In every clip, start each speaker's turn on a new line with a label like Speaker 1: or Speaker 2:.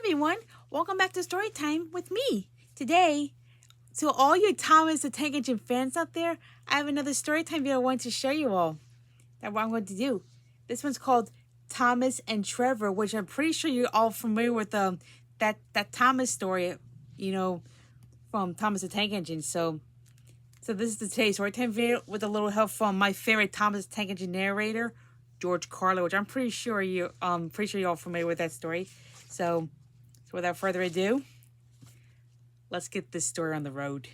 Speaker 1: everyone. Welcome back to Storytime with me. Today, to all you Thomas the Tank Engine fans out there, I have another Storytime video I want to show you all. That's what I'm going to do. This one's called Thomas and Trevor, which I'm pretty sure you're all familiar with that Thomas story, you know, from Thomas the Tank Engine. So this is the today's Storytime video with a little help from my favorite Thomas the Tank Engine narrator, George Carlo, which I'm pretty sure you're all familiar with that story. So without further ado, let's get this story on the road.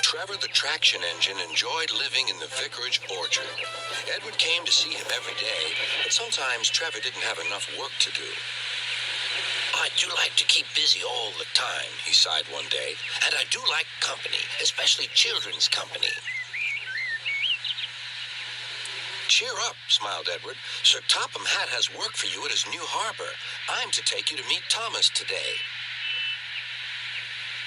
Speaker 2: Trevor the traction engine enjoyed living in the vicarage orchard. Edward came to see him every day, but sometimes Trevor didn't have enough work to do. I do like to keep busy all the time, he sighed one day, and I do like company, especially children's company. Cheer up, smiled Edward. Sir Topham Hatt has work for you at his new harbor. I'm to take you to meet Thomas today.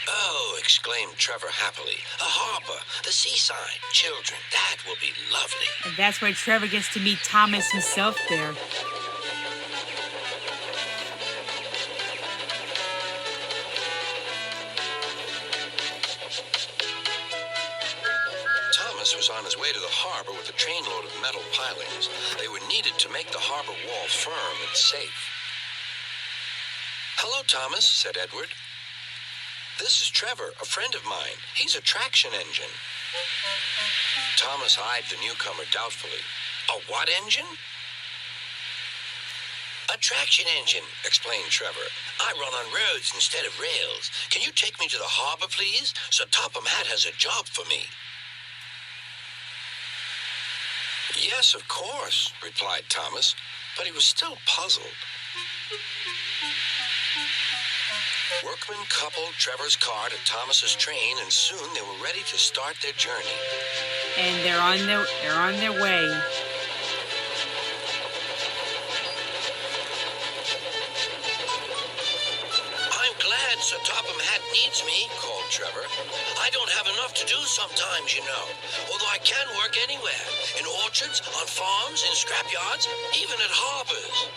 Speaker 2: Oh, exclaimed Trevor happily. A harbor, the seaside, children, that will be lovely.
Speaker 1: And that's where Trevor gets to meet Thomas himself there.
Speaker 2: Thomas was on his way to the harbor with a trainload of metal pilings. They were needed to make the harbor wall firm and safe. Hello, Thomas, said Edward. This is Trevor, a friend of mine. He's a traction engine. Thomas eyed the newcomer doubtfully. A what engine? A traction engine, explained Trevor. I run on roads instead of rails. Can you take me to the harbor, please? Sir Topham Hatt has a job for me. Yes, of course, replied Thomas, but he was still puzzled. Workmen coupled Trevor's car to Thomas's train, and soon they were ready to start their journey.
Speaker 1: And they're on their way.
Speaker 2: I'm glad Sir Topham Hatt needs me, called Trevor. I don't have enough to do sometimes, you know, although I can work anywhere, in orchards, on farms, in scrapyards, even at harbors.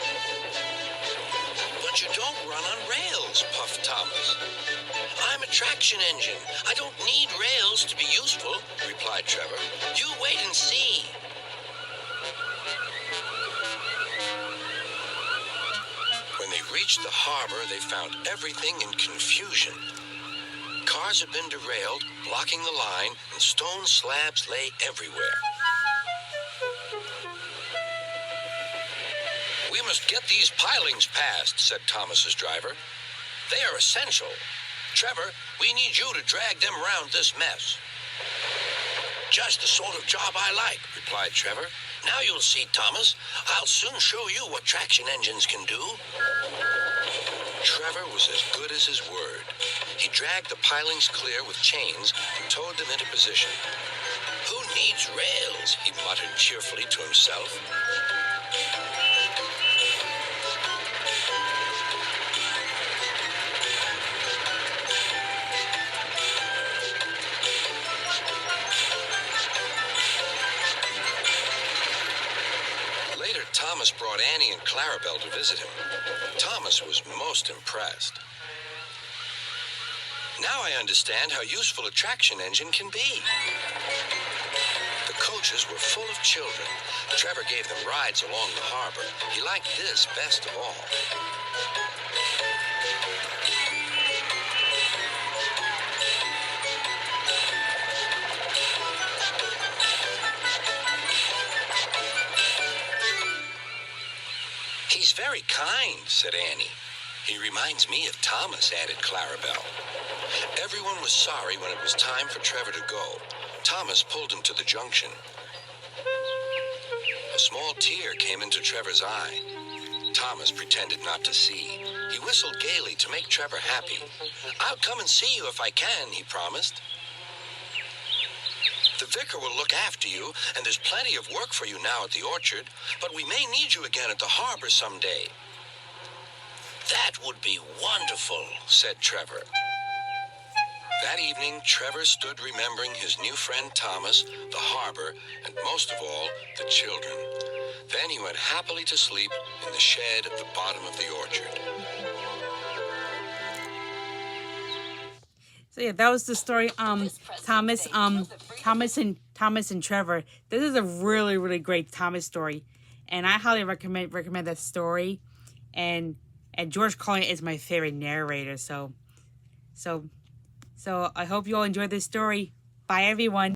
Speaker 2: But you don't run on rails, puffed Thomas. I'm a traction engine. I don't need rails to be useful, replied Trevor. You wait and see. When they reached the harbor, they found everything in confusion. Cars had been derailed, blocking the line, and stone slabs lay everywhere. We must get these pilings past, said Thomas's driver. They are essential. Trevor, we need you to drag them around this mess. Just the sort of job I like, replied Trevor. Now you'll see, Thomas. I'll soon show you what traction engines can do. Trevor was as good as his word. He dragged the pilings clear with chains and towed them into position. Who needs rails? He muttered cheerfully to himself. Later, Thomas brought Annie and Clarabelle to visit him. Thomas was most impressed. Now I understand how useful a traction engine can be. The coaches were full of children. Trevor gave them rides along the harbor. He liked this best of all. He's very kind, said Annie. He reminds me of Thomas, added Clarabelle. Everyone was sorry when it was time for Trevor to go. Thomas pulled him to the junction. A small tear came into Trevor's eye. Thomas pretended not to see. He whistled gaily to make Trevor happy. I'll come and see you if I can, he promised. The vicar will look after you, and there's plenty of work for you now at the orchard, but we may need you again at the harbor someday. That would be wonderful, said Trevor. That evening, Trevor stood remembering his new friend Thomas, the harbor, and most of all, the children. Then he went happily to sleep in the shed at the bottom of the orchard.
Speaker 1: So yeah, that was the story. Thomas, Thomas and Trevor. This is a really, really great Thomas story, and I highly recommend that story. And George Carlin is my favorite narrator. So I hope you all enjoyed this story. Bye, everyone.